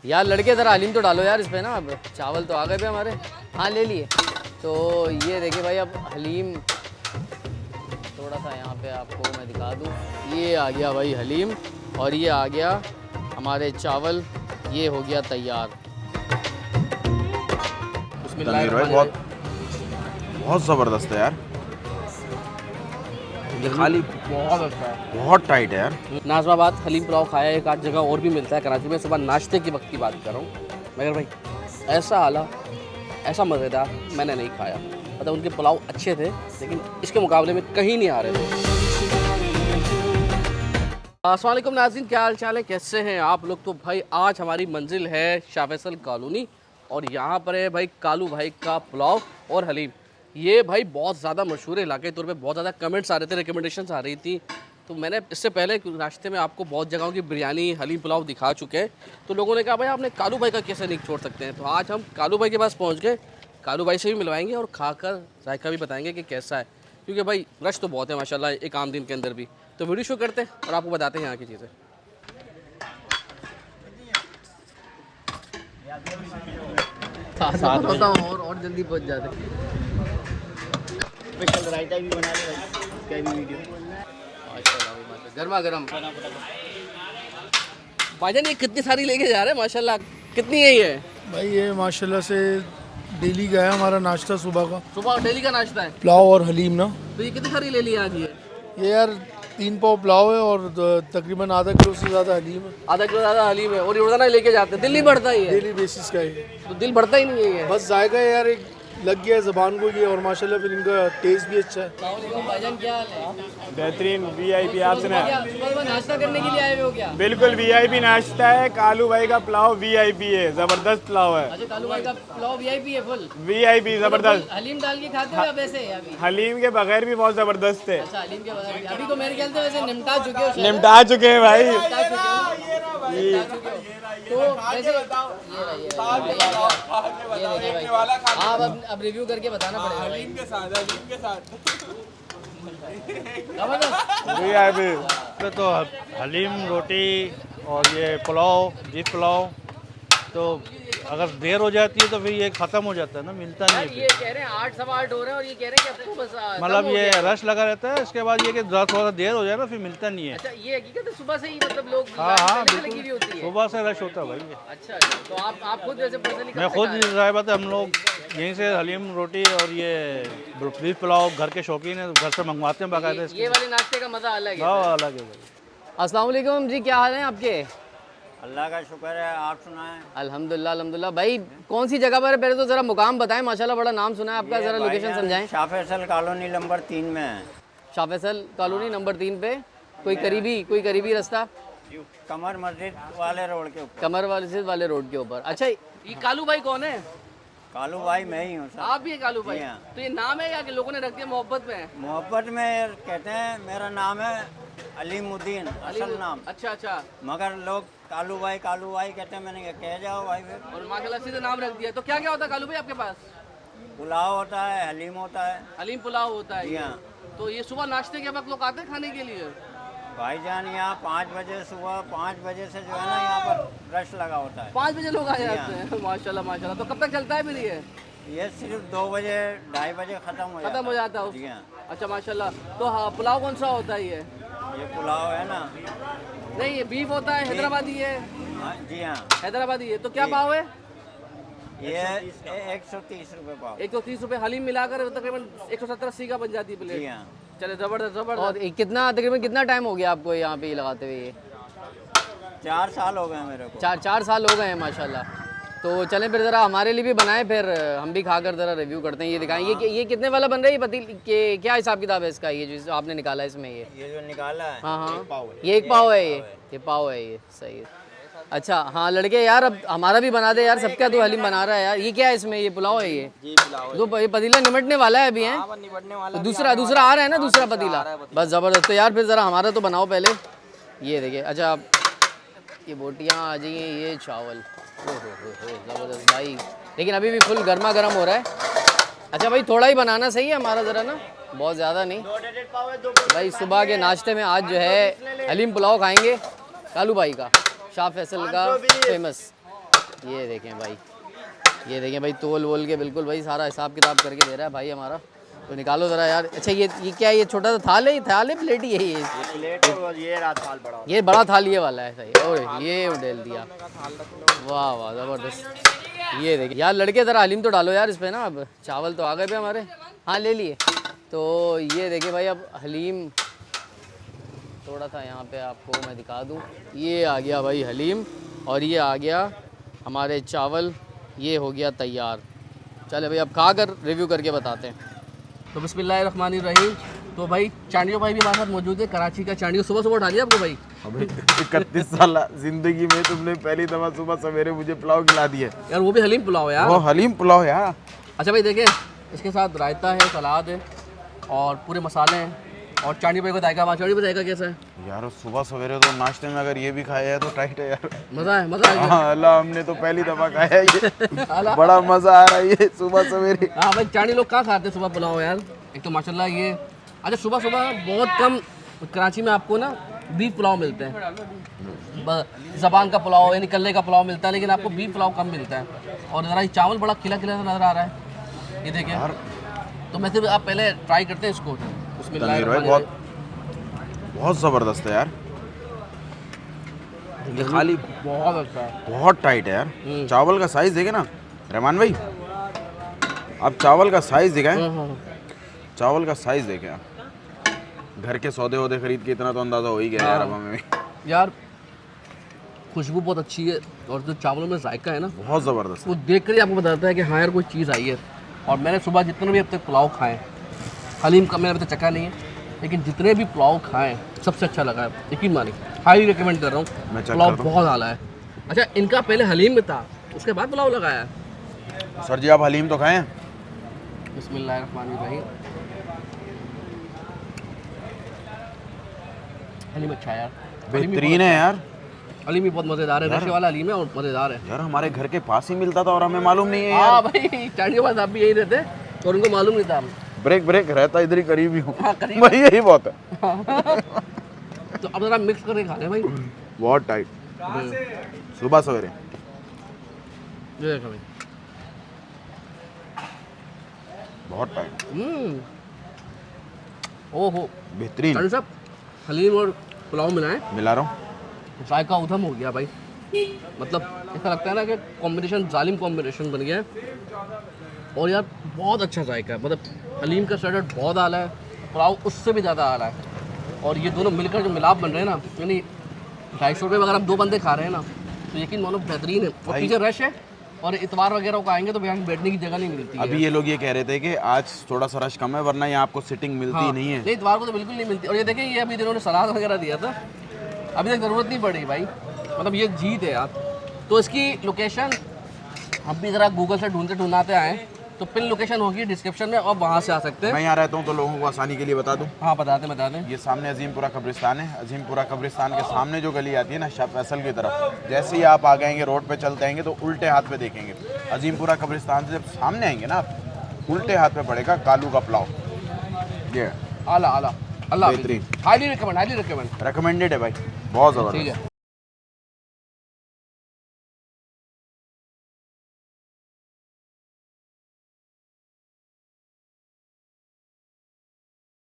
यार लड़के ज़रा हलीम तो डालो यार इस पे ना। अब चावल तो आ गए पे हमारे। हाँ ले लिए। तो ये देखिए भाई, अब हलीम थोड़ा सा यहाँ पे आपको मैं दिखा दूँ। ये आ गया भाई हलीम, और ये आ गया हमारे चावल। ये हो गया तैयार। तनवीर भाई बहुत बहुत ज़बरदस्त है यार, ये खाली बहुत अच्छा है, बहुत टाइट है यार। नाज़िमाबाद हलीम पुलाव खाया, एक आध जगह और भी मिलता है कराची में। सुबह नाश्ते के वक्त की बात कर रहा हूँ, मगर भाई ऐसा आला, ऐसा मज़ेदार मैंने नहीं खाया। मतलब उनके पुलाव अच्छे थे, लेकिन इसके मुकाबले में कहीं नहीं आ रहे थे। अस्सलाम वालेकुम नाज़रीन, क्या हाल चाल है, कैसे हैं आप लोग। तो भाई आज हमारी मंजिल है शाह फैसल कॉलोनी, और यहाँ पर है भाई कालू भाई का पुलाव और हलीम। ये भाई बहुत ज़्यादा मशहूर है, इलाके तौर पे बहुत ज़्यादा कमेंट्स आ रहे थे, रिकमेंडेशंस आ रही थी। तो मैंने इससे पहले रास्ते में आपको बहुत जगहों की बिरयानी हलीम पुलाव दिखा चुके हैं। तो लोगों ने कहा भाई आपने कालू भाई का कैसे नहीं छोड़ सकते हैं। तो आज हम कालू भाई के पास पहुँच गए, कालू भाई से भी मिलवाएंगे और खाकर जायका भी बताएंगे कि कैसा है। क्योंकि भाई रश तो बहुत है माशाल्लाह एक आम दिन के अंदर भी। तो वीडियो शो करते हैं और आपको बताते हैं यहाँ की चीज़ें। साथ होता हूँ और जल्दी पहुँच जाते। स्पेशल रायता भी बना ले भाई, उसका भी वीडियो। माशाल्लाह गर्मा गर्म। भाईजान ये कितनी सारी लेके जा रहे हैं माशाल्लाह, कितनी है ये? भाई ये माशाल्लाह से डेली का है हमारा नाश्ता सुबह का, सुबह डेली का नाश्ता है। पुलाव और हलीम ना। तो ये कितनी सारी ले ली आज ये यार 3 पाव पुलाव है और तकरीबन आधा किलो से ज़्यादा हलीम है। आधा किलो ज़्यादा हलीम है, और ये रोजाना लेके जाते हैं। दिल नहीं बढ़ता ही है, डेली बेसिस का है, तो दिल बढ़ता ही नहीं है ये। बस जायका है यार, एक लग गया है ज़बान को ये, और माशाल्लाह फिर इनका टेस्ट भी अच्छा है। भाईजान क्या हाल है? बेहतरीन वीआईपी आप सुना है? सुबह नाश्ता करने के लिए आए हुए हो क्या? बिल्कुल वीआईपी नाश्ता है। कालू भाई का पुलाव वीआईपी है, जबरदस्त पुलाव है। अच्छा कालू भाई का पुलाव वीआईपी है फुल? वीआईपी जबरदस्त। हलीम डाल के खाते हो या वैसे अभी? हलीम के बगैर भी बहुत जबरदस्त है। अच्छा हलीम के बगैर अभी तो मेरे ख्याल से वैसे निपटा चुके हो शायद। निपटा चुके हैं भाई। निपटा चुके हो। निपटा चुके हो। तो वैसे ये देखिए भाई, आप अब रिव्यू करके बताना पड़ेगा हलीम के साथ। हलीम के साथ वीआईपी तो हलीम रोटी और ये पुलाव, जीत पुलाव, तो अगर देर हो जाती है तो फिर ये ख़त्म हो जाता है ना, मिलता नहीं है ये फिर। कह रहे हैं 8 सवा 8 हो रहे हैं और ये कह रहे हैं कि अब तो बस मतलब ये रश लगा रहता है, इसके बाद ये कि थोड़ा देर हो जाए ना फिर मिलता नहीं है। अच्छा ये हकीकत है, सुबह से ही मतलब लोग हाँ हाँ पहले से लगी हुई होती बिल्कुल, है। सुबह से रश होता है भाई ये। अच्छा तो आप खुद जैसे पर्सनली मैं खुद ज़ाहिर बात है, हम लोग यहीं से हलीम रोटी और ये बीफ पुलाव घर के शौकीन है, घर से मंगवाते हैं बाकायदा ये वाले नाश्ते का मजा अलग है। हाँ अलग है भाई। अस्सलाम वालेकुम जी, क्या हाल है आपके? अल्लाह का शुक्र है, आप सुनाएं। अल्हम्दुलिल्लाह अल्हम्दुलिल्लाह। भाई कौन सी जगह पर है, पहले तो जरा मुकाम बताएं। माशाल्लाह बड़ा नाम सुना है आपका, जरा लोकेशन समझाएं। शाह फैसल कॉलोनी नंबर 3 में है। शाह फैसल कॉलोनी नंबर 3 पे कोई करीबी रास्ता? कमर मस्जिद वाले रोड के ऊपर। कमर वाले रोड के ऊपर। अच्छा ये कालू भाई कौन है? कालू भाई मैं ही हूँ सर। आप भी है कालू भाई? जी हाँ। तो ये नाम है या कि लोगों ने रख दिया मोहब्बत में? मोहब्बत में कहते हैं, मेरा नाम है अलीमुद्दीन, असल नाम। अच्छा अच्छा। मगर लोग कालू भाई कहते हैं, मैंने कहा कह जाओ भाई फिर। और माशाल्लाह सीधे नाम रख दिया। तो क्या क्या होता है कालू भाई आपके पास? पुलाव होता है, हलीम होता है। हलीम पुलाव होता है जी ये। हाँ। तो ये सुबह नाश्ते के वक्त लोग आते हैं खाने के लिए? भाईजान यहाँ 5 बजे, सुबह 5 बजे से जो है ना यहाँ पर रश लगा होता है। 5 बजे लोग आ जाते हैं? माशाल्लाह माशाल्लाह। तो कब तक चलता है फिर ये सिर्फ 2 बजे 2:30 बजे खत्म हो जाता है? जी हाँ। अच्छा माशाल्लाह। तो हाँ पुलाव कौन सा होता है ये पुलाव है ना। नहीं ये बीफ होता है, हैदराबादी है? हाँ, जी हाँ। हैदराबादी है। तो क्या भाव है? ये 130 रुपये पाव। 130 रुपये। हलीम मिलाकर तकरीबन 170-80 का बन जाती है जी प्लेट। हाँ। चले जबरदस्त जबरदस्त। और कितना तकरीबन कितना टाइम हो गया आपको यहाँ पे लगाते हुए? ये 4 साल हो गए मेरे को। 4 साल हो गए हैं माशाल्लाह। तो चलें फिर ज़रा हमारे लिए भी बनाएं, फिर हम भी खाकर ज़रा रिव्यू करते हैं। ये दिखाएं ये कितने वाला बन रहा है ये पतील के, क्या हिसाब किताब है इसका? ये जो आपने निकाला है इसमें ये जो निकाला है, हाँ हाँ 1 पाव है। ये 1 पाव है। ये पाव है ये, सही है। अच्छा हाँ लड़के यार अब हमारा भी बना दे यार, सबका तो हलीम बना रहा है यार। ये क्या है इसमें? ये पुलाव है ये? जी पुलाव। दो ये पतीला निमटने वाला है अभी है? निपटने वाला तो दूसरा आ रहा है ना दूसरा पतीला? बस ज़बरदस्त। तो यार फिर ज़रा हमारा तो बनाओ पहले। ये देखिए अच्छा ये बोटियाँ आ जाइए, ये चावल, ज़बरदस्त भाई। लेकिन अभी भी फुल गर्मा गर्म हो रहा है। अच्छा भाई थोड़ा ही बनाना सही है हमारा ज़रा ना, बहुत ज़्यादा नहीं भाई। सुबह के नाश्ते में आज जो है हलीम पुलाव खाएंगे कालू भाई का, शाह फैसल का फेमस। ये देखें भाई, ये देखें भाई, तोल वोल के बिल्कुल भाई सारा हिसाब किताब करके दे रहा है भाई हमारा। तो निकालो ज़रा यार। अच्छा ये क्या है, ये छोटा सा थाल है, थाल है प्लेट ही है ये? प्लेट और ये रात थाल बड़ा। ये बड़ा थाल ये वाला है, सही। और ये उडेल दिया, वाह वाह ज़बरदस्त। ये देखिए यार लड़के, ज़रा हलीम तो डालो यार इस पर ना। अब चावल तो आ गए पे हमारे, हाँ ले लिए। तो ये देखिए भाई, अब हलीम थोड़ा सा यहाँ पे आपको मैं दिखा दूँ। ये आ गया भाई हलीम, और ये आ गया हमारे चावल, ये हो गया तैयार। चले भाई अब खा कर रिव्यू करके बताते हैं। तो बिस्मिल्लाहिर्रहमानिर्रहीम। तो भाई चांडियो भाई भी हमारे साथ मौजूद है, कराची का चांडियो। सुबह सुबह उठा लिया आपको भाई? अबे 31 साल जिंदगी में तुमने पहली दफा सुबह सवेरे मुझे पुलाव खिला दिया यार, वो भी हलीम पुलाव यार। वो हलीम पुलाव यार। अच्छा भाई देखें, इसके साथ रायता है, सलाद है और पूरे मसाले हैं। और चांडियो भाई को जायका, चांडियो भाई जायका कैसा है यार? सुबह सवेरे तो नाश्ते में अगर ये भी खाया है तो टाइट है यार। मज़ा है, मज़ा है। हाँ अल्लाह, हमने तो पहली दफा खाया है ये। अला। बड़ा मजा आ रहा है ये सुबह सवेरे। हाँ भाई, चांडी लोग कहाँ खाते हैं सुबह पुलाव यार? एक तो माशाल्लाह ये, अच्छा सुबह सुबह बहुत कम कराची में आपको ना बीफ पुलाव मिलते हैं। ज़बान का पुलाव यानी कल्ले का पुलाव मिलता है, लेकिन आपको बीफ पुलाव कम मिलता है। और ज़रा ये चावल बड़ा खिला खिला नज़र आ रहा है, ये देखिए। तो मैं सिर्फ आप पहले ट्राई करते हैं इसको। तनवीर भाई बहुत ज़बरदस्त है यार। ये खाली बहुत अच्छा है। बहुत टाइट है यार। चावल का साइज देखे ना रहमान भाई, आप चावल का साइज दिखाएं। चावल का साइज देखें आप। घर के सौदे वौदे खरीद के इतना तो अंदाज़ा हो ही गया यार अब हमें। यार खुशबू बहुत अच्छी है, और जो चावलों में जायका है ना, बहुत ज़बरदस्त। वो देख कर ही आपको बताता है कि हाँ यार कोई चीज़ आई है। और मैंने सुबह जितने भी अब तक पुलाव खाए, हलीम का मैंने अभी तक चखा नहीं है, लेकिन जितने भी पुलाव खाए सबसे अच्छा लगा है। यकीन मानिए, हाईली रिकमेंड कर रहा हूँ। पुलाव बहुत आला है। अच्छा, इनका पहले हलीम में था, उसके बाद पुलाव लगाया है। सर जी आप हलीम तो खाएं। बिस्मिल्लाहिर्रहमानिर्रहीम। हलीम अच्छा है यार, बेहतरीन है यार। हलीम भी बहुत मज़ेदार है, नशे वाला हलीम है और मज़ेदार है यार हमारे घर के पास ही मिलता था और हमें मालूम नहीं है हाँ यार। भाई, चांडी के पास आप भी यही रहते और उनको मालूम नहीं था। ब्रेक ब्रेक रहता इधर ही करीब ही हूँ। हाँ, करीब। भाई यही बहुत है। तो अब जरा मिक्स करके खा लें भाई। बहुत टाइट सुबह सवेरे। ये देखो भाई, बहुत टाइट। ओहो बेहतरीन। चांडी साहब, हलीम और पुलाव मिलाएं, मिला रहा हूँ। जायका उधम हो गया भाई। मतलब ऐसा लगता है ना कि कॉम्बिनेशन जालिम कॉम्बिनेशन बन गया है। और यार बहुत अच्छा जायका है, मतलब हलीम का स्टैंडर्ड बहुत आला है, पुलाव उससे भी ज़्यादा आला है। और ये दोनों मिलकर जो मिलाप बन रहे हैं ना, यानी 250 रुपये अगर हम 2 बंदे खा रहे हैं ना, तो यकीन मानो बेहतरीन है। और पीछे रश है, और इतवार वगैरह को आएंगे तो यहाँ बैठने की जगह नहीं मिलती है। अभी ये लोग ये कह रहे थे कि आज थोड़ा सा रश कम है, वरना यहाँ आपको सिटिंग मिलती ही नहीं है। नहीं, इतवार को तो बिल्कुल नहीं मिलती। और ये देखें, ये अभी जिन्होंने सलाद वगैरह दिया था, अभी तक ज़रूरत नहीं पड़ी भाई। मतलब ये जीत है यार। तो इसकी लोकेशन हम भी ज़रा गूगल से ढूंढते आए, तो पिन लोकेशन होगी डिस्क्रिप्शन में, और वहाँ से आ सकते हैं। मैं यहाँ रहता हूँ तो लोगों को आसानी के लिए बता दूँ। हाँ बता दें। ये सामने अजीमपुरा कब्रिस्तान है। अजीमपुरा कब्रिस्तान के सामने जो गली आती है ना शाह फैसल की तरफ, जैसे ही आप आ गएंगे रोड पे चलते आएंगे तो उल्टे हाथ पे देखेंगे। अजीमपुरा कब्रिस्तान से जब सामने आएंगे ना आप, उल्टे हाथ पे पड़ेगा कालू का पुलाव। ये आला अल्लाह बेहतरीन। हाईली रिकमेंड रिकमेंडेड है भाई, बहुत ठीक ज़बरदस्त। है।